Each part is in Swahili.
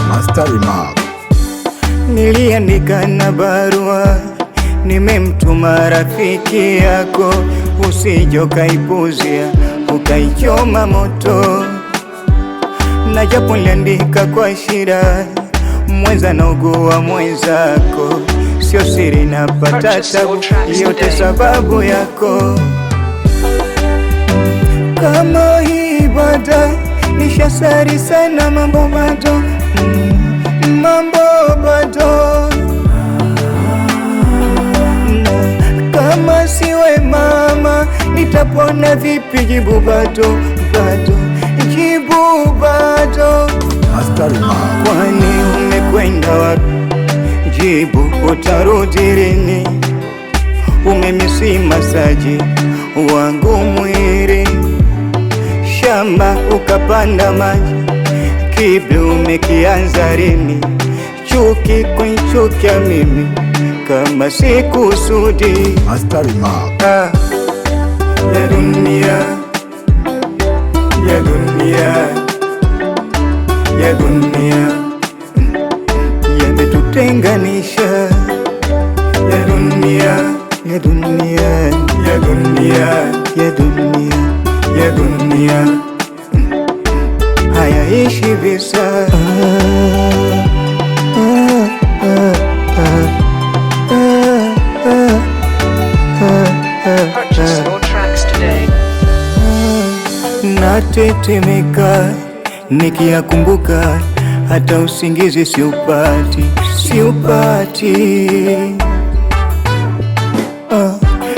Master Remark. Niliandika na barua, nimemtuma rafiki yako, usije ukaipuzia ukaichoma moto. Na japo niliandika kwa shida, mwenza na ugua mwenzako, sio siri napata tabu, yote sababu yako. Kama hii bado nishasari sana, mambo bado kama siwe mama nitapona vipi? Jibu bado, jibu bado. Kwani umekwenda wapi? Jibu utarudi lini? Umemisi masaji wangu mwili, shamba ukapanda maji, kipi umekianza lini? Chuki kunichukia mimi kama sikusudi. Master Remark. Ya dunia, ya dunia, ya dunia yametutenganisha. Ya dunia, ya dunia, ya dunia, ya dunia, ya dunia hayaishi visa. Purchase your tracks today. Natetemeka nikiyakumbuka, hata usingizi siupati.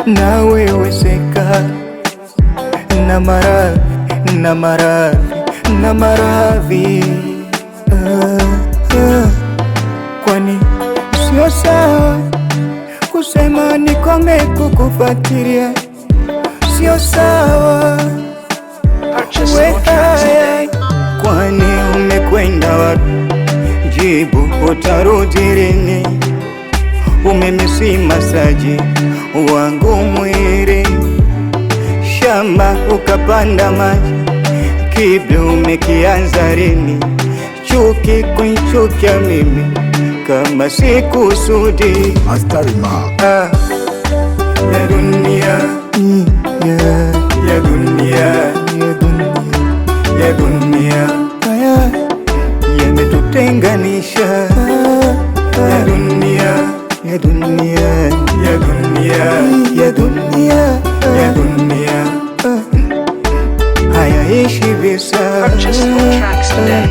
Na wewe seka na maradhi, kwani sio sawa kusema nikome kukufuatilia, sio sawa. Kwani umekwenda wapi? Jibu utarudi lini? Umemisi masaji wangu mwili, shamba ukapanda maji, kipi umekianza lini? Chuki kunichukia mimi kama sikusudi. Master Remark. Ya dunia, ya dunia, ya dunia yametutenganisha. Ya dunia, ya dunia, ya dunia, ya dunia, ya dunia hayaishi visa. Purchase your tracks today.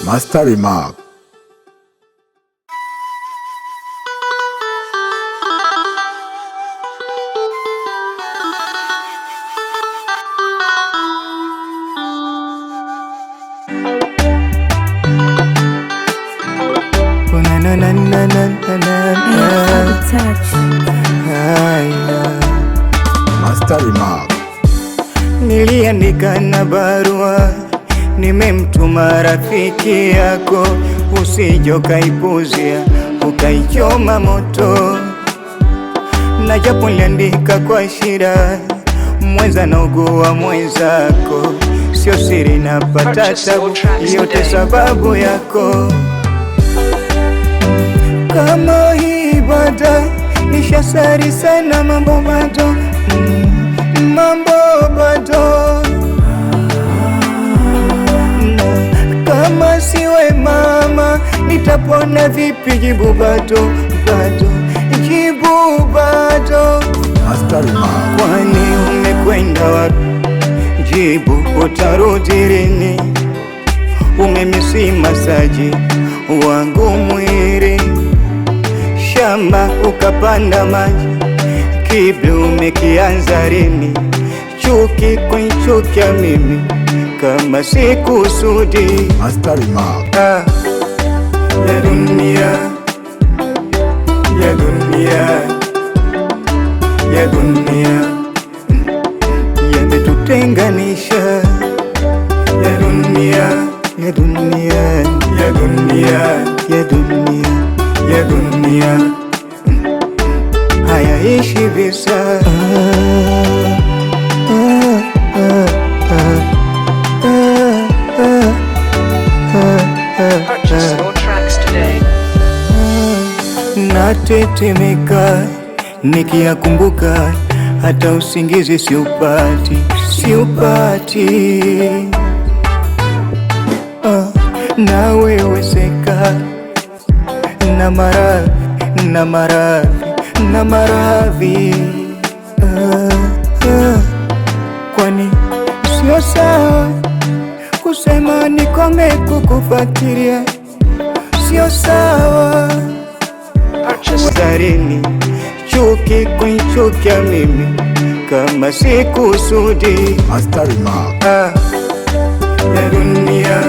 Master Remark. Master Remark. Niliandika na barua, nimemtuma rafiki yako, usije ukaipuzia ukaichoma moto. Na japo niliandika kwa shida, mwenza na ugua mwenzako, sio siri napata tabu, yote sababu yako. Kama hii bado nishasari sana, mambo bado kama siwe mama nitapona vipi? Jibu bado, jibu bado. Master Remark. Kwani umekwenda wapi? Jibu utarudi lini? Umemisi masaji wangu mwili, shamba ukapanda maji, kipi umekianza lini? chuki kunichukia mimi kama sikusudi. Master Remark. Ya dunia, ya dunia, ya dunia yametutenganisha. Ya dunia, ya dunia, ya dunia, ya dunia, ya dunia hayaishi visa. Purchase your tracks today. Natetemeka nikiyakumbuka, hata usingizi siupati, siupati. Naweweseka na maradhi, na maradhi, na maradhi. Kwani sio sawa kusema nikome kukufuatilia, sio sawa. Darini chuki kunichukia mimi kama sikusudi. Master Remark. Ya dunia,